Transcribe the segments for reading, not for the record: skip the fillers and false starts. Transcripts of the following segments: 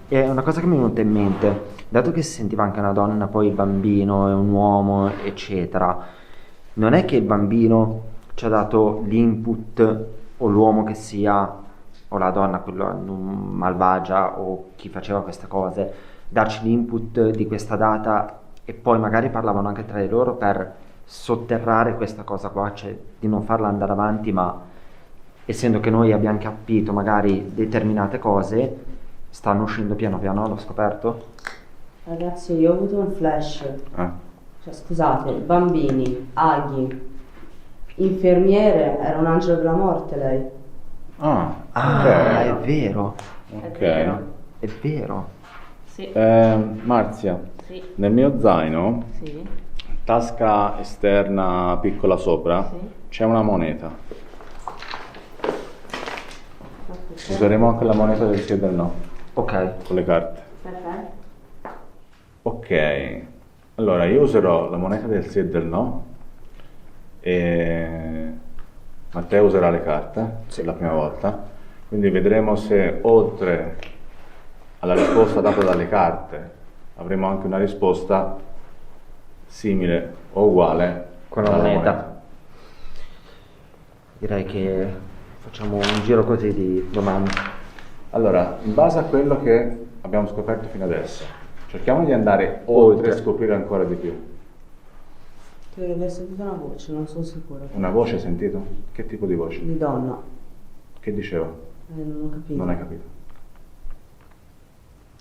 e una cosa che mi è venuta in mente, dato che si sentiva anche una donna, poi il bambino e un uomo, eccetera, non è che il bambino ci ha dato l'input, o l'uomo che sia, o la donna, quella malvagia, o chi faceva queste cose, darci l'input di questa data e poi magari parlavano anche tra di loro per sotterrare questa cosa qua, cioè di non farla andare avanti, ma essendo che noi abbiamo capito magari determinate cose, stanno uscendo piano piano, l'ho scoperto. Ragazzi, io ho avuto un flash. Cioè, scusate, bambini, aghi, infermiere, era un angelo della morte lei. Ah, ok. è vero, Ok. è vero. Sì. Marzia, Sì. nel mio zaino, Sì. tasca esterna piccola sopra, Sì. c'è una moneta. Useremo anche la moneta del sì e del no, Ok, con le carte. Perfetto. Ok, allora io userò la moneta del sì e del no e Matteo userà le carte, Sì. la prima volta, quindi vedremo se oltre alla risposta data dalle carte avremo anche una risposta simile o uguale con la alla moneta. Direi che facciamo un giro così di domande. Allora, in base a quello che abbiamo scoperto fino adesso, cerchiamo di andare oltre e scoprire ancora di più. Credo di aver sentito una voce, non sono sicura. Una voce hai sentito? Che tipo di voce? Di donna. Che diceva? Non ho capito. Non hai capito.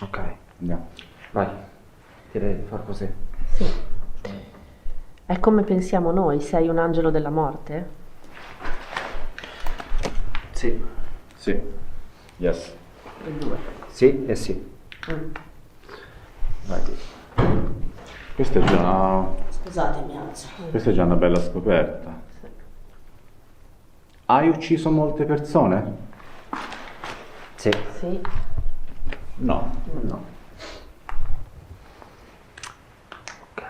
Ok, Andiamo. vai, direi di far così. Sì. È come pensiamo noi, sei un angelo della morte? Sì, Sì. Yes. E due. sì e sì. Vai. Questa è già, Scusate, mi alzo. questa è già una bella scoperta. Hai ucciso molte persone? Sì. Sì. No. No. Ok.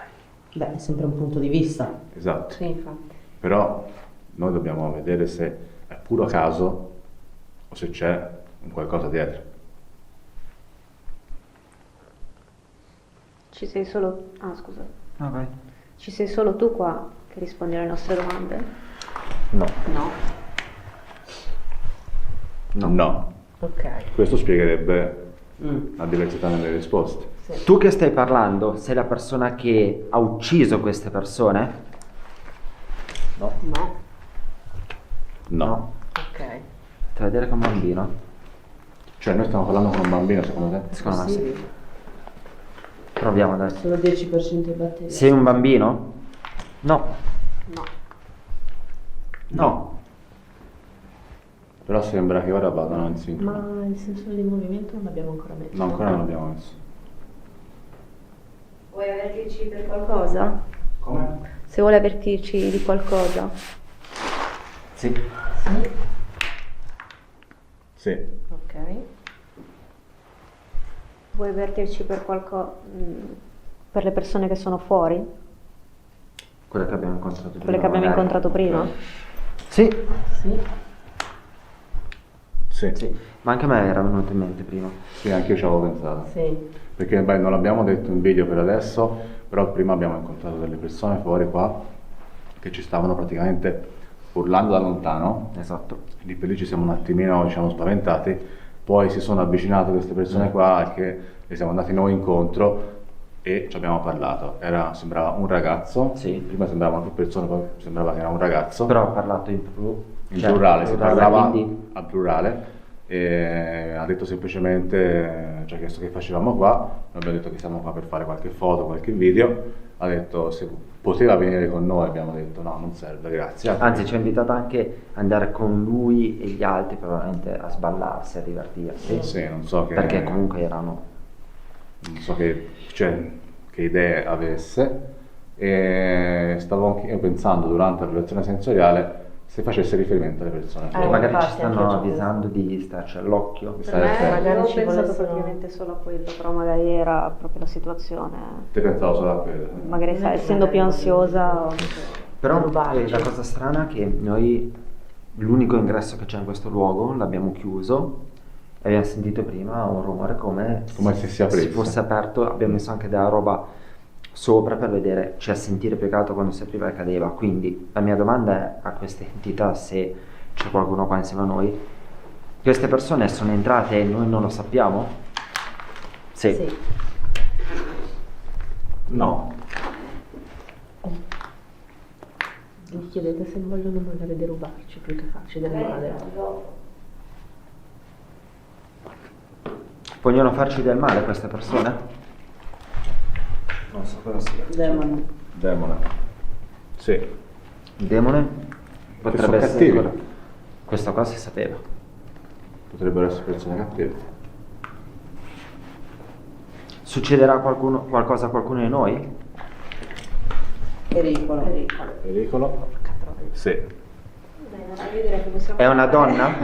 Beh, è sempre un punto di vista. Esatto. Sì, infatti. Però noi dobbiamo vedere se è puro caso o se c'è un qualcosa dietro. Ci sei solo... Ah, scusa. Ah, vai. Ci sei solo tu qua che rispondi alle nostre domande? No. No. No. Ok. Questo spiegherebbe la diversità nelle risposte. Sì. Tu che stai parlando, sei la persona che ha ucciso queste persone? No. No. No. Ok. Te la vedere con un bambino? Cioè noi stiamo parlando con un bambino, secondo te? Secondo me sì. Sì. Proviamo dai. Solo 10% di batteria. Sei un bambino? No. No. No. Però sembra che ora vadano in sincrono. Ma il sensore di movimento non l'abbiamo ancora messo. No, ancora non l'abbiamo messo. Vuoi avvertirci per qualcosa? Come? Se vuole avvertirci di qualcosa. Sì. Sì. Sì. Ok. Vuoi avvertirci per per le persone che sono fuori? Quelle che abbiamo incontrato prima. Quelle che abbiamo magari. incontrato prima? Sì. Sì. Sì. Sì. Ma anche a me era venuto in mente prima. Sì, anche io ci avevo pensato. Sì. Perché beh, non l'abbiamo detto in video per adesso, però prima abbiamo incontrato delle persone fuori qua che ci stavano praticamente urlando da lontano. Esatto. Lì per lì ci siamo un attimino, diciamo, spaventati, poi si sono avvicinate queste persone qua che le siamo andati noi incontro e ci abbiamo parlato. Sembrava un ragazzo, Sì. prima sembravano più persone, poi sembrava che era un ragazzo. Però ha parlato in In plurale, si parlava quindi... a plurale e ha detto semplicemente, ci ha chiesto che facevamo qua, noi abbiamo detto che siamo qua per fare qualche foto, qualche video, ha detto se poteva venire con noi, abbiamo detto no, non serve, grazie. Anzi, ci ha invitato anche ad andare con lui e gli altri probabilmente a sballarsi, a divertirsi. Sì, non so che... Perché comunque erano... non so che idee avesse e stavo anche io pensando durante la relazione sensoriale se facesse riferimento alle persone. Che magari ci infatti, anche stanno io ci ho avvisando di starci all'occhio. Per Stare me, attento. magari io ho ci pensato volessero- praticamente solo a quello, però magari era proprio la situazione. Te pensavo solo a quello. Magari sai, essendo più ansiosa... Però Rubarci. la cosa strana è che noi l'unico ingresso che c'è in questo luogo l'abbiamo chiuso Abbiamo sentito prima un rumore come se si aprisse. fosse aperto, abbiamo messo anche della roba sopra per vedere, cioè sentire più che altro quando si apriva e cadeva. Quindi la mia domanda è a queste entità, se c'è qualcuno qua insieme a noi, queste persone sono entrate e noi non lo sappiamo? Sì. Sì. No. Gli chiedete se vogliono magari derubarci più che farci del male. Vogliono farci del male queste persone? Non so cosa sia. Demone. Sì. Il demone potrebbe sono essere cattivi. quello. Questa cosa si sapeva. Potrebbero essere persone cattive. Succederà qualcosa a qualcuno di noi? Pericolo. Pericolo? Sì. Dai, non dire che possiamo È una fare. donna?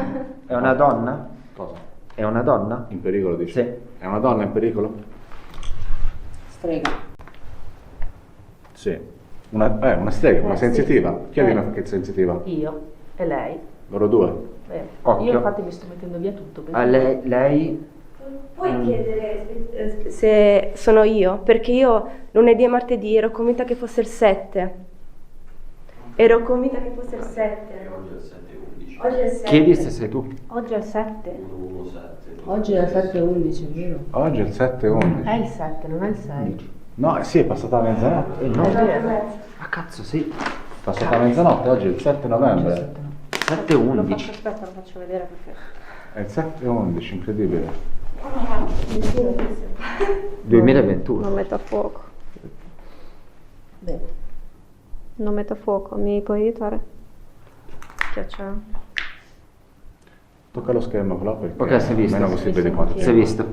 È una donna? Cosa? È una donna? In pericolo, dici? Sì. È una donna in pericolo? Strega. Sì. Una strega, una sì. sensitiva. Chiedimi che è sensitiva. Io e lei. Loro due. Occhio. Io infatti mi sto mettendo via tutto. Ah, lei Puoi chiedere se sono io? Perché io lunedì e martedì ero convinta che fosse il 7. Ero convinta che fosse il 7. Oggi è il 7. chiedi se sei tu. Oggi è il 7. Oggi è 7:11, vero? Oggi è il 7-11. È il 7, non è il 6. No, sì, è passata mezzanotte. No. È vero. Ah cazzo, sì. È passata mezzanotte, oggi è il 7 novembre. Lo faccio, 7:11. aspetta, lo faccio vedere perché. È il 7-11, incredibile. 2021. Non metto a fuoco. Bene. Non metto a fuoco, mi puoi aiutare? Schiaccia. Tocca lo schermo però perché Ok, si è visto. almeno così vedi quanto Si è visto.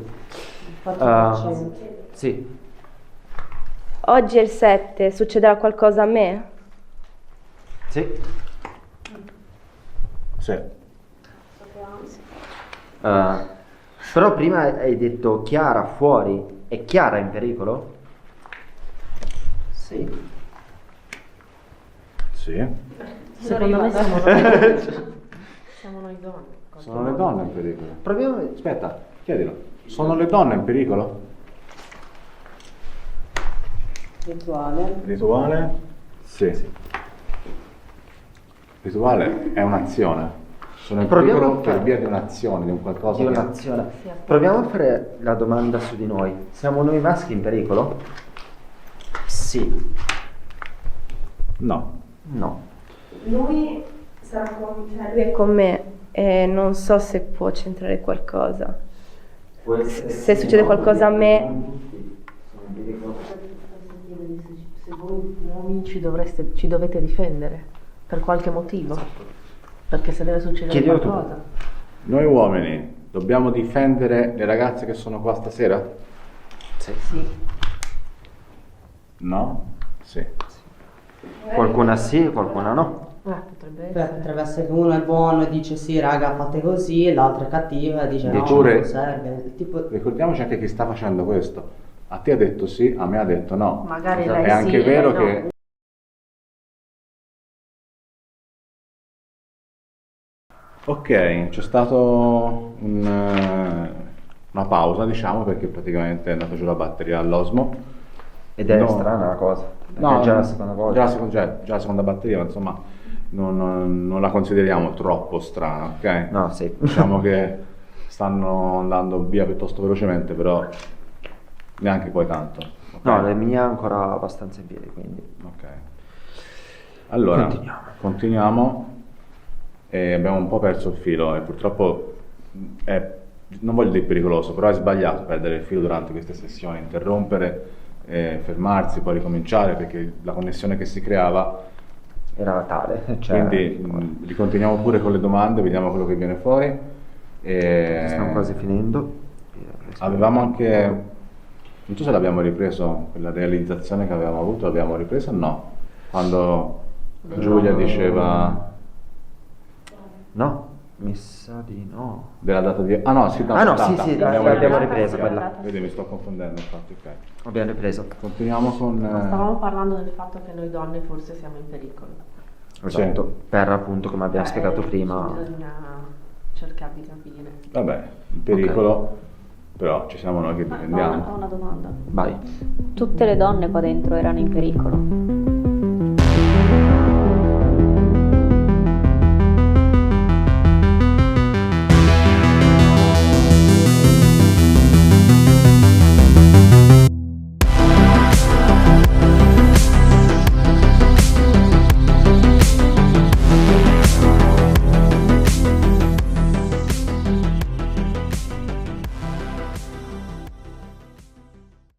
4%. Sì. Oggi è il 7, succederà qualcosa a me? Sì. Sì. Però prima hai detto Chiara fuori. È Chiara in pericolo? Sì. Sì. Secondo me siamo noi. Siamo noi donne. Sono le donne in pericolo. Proviamo. Aspetta, chiedilo. Sono le donne in pericolo? Rituale. Rituale? Sì. Rituale è un'azione. Sono in Proviamo pericolo a fare- per via di un'azione, di un qualcosa Di che... un'azione. Proviamo a fare la domanda su di noi. Siamo noi maschi in pericolo? Sì. No. No. Lui sarà lui è con me e non so se può c'entrare qualcosa. Se succede qualcosa a me, Se voi uomini ci dovete difendere per qualche motivo. Perché se deve succedere Chiedilo tu. qualcosa. Noi uomini dobbiamo difendere le ragazze che sono qua stasera? Sì. No? Sì. Qualcuna sì, qualcuna no. Potrebbe Beh, essere. potrebbe essere che uno è buono e dice sì raga fate così, e l'altro è cattiva e dice no, Oppure- non serve. Tipo, Ricordiamoci anche chi sta facendo questo. A te ha detto sì, a me ha detto no. Magari Esatto. lei È anche sì, vero lei no. che... Ok, c'è stato una pausa, diciamo, perché praticamente è andata giù la batteria all'osmo. Ed è No. strana la cosa. Perché No, è già la seconda volta. Già la seconda batteria, ma insomma non la consideriamo troppo strana, ok? No, sì. Diciamo che stanno andando via piuttosto velocemente, però neanche poi tanto. Ok? No, la mia è ancora abbastanza in piedi, quindi. Ok. Allora, continuiamo. E abbiamo un po' perso il filo e purtroppo non voglio dire pericoloso, però è sbagliato perdere il filo durante queste sessioni, interrompere, fermarsi, poi ricominciare perché la connessione che si creava. Era tale. Cioè, Quindi ricontinuiamo pure con le domande, vediamo quello che viene fuori. stiamo quasi finendo. Avevamo anche, non so se l'abbiamo ripreso, quella realizzazione che avevamo avuto, l'abbiamo ripresa o no? Quando Giulia diceva No, mi sa di no. della data di... Ah no, sì, no, Ah no, aspetta, sì, l'abbiamo l'abbiamo ripresa. ripresa quella. Vedi, mi sto confondendo infatti, ok. Abbiamo ripreso. Continuiamo con... Stavamo parlando del fatto che noi donne forse siamo in pericolo. Esatto. Per appunto, come abbiamo spiegato prima. cercare di capire. Vabbè, il pericolo, però ci siamo noi che Ho difendiamo. una domanda. Vai. Tutte le donne qua dentro erano in pericolo?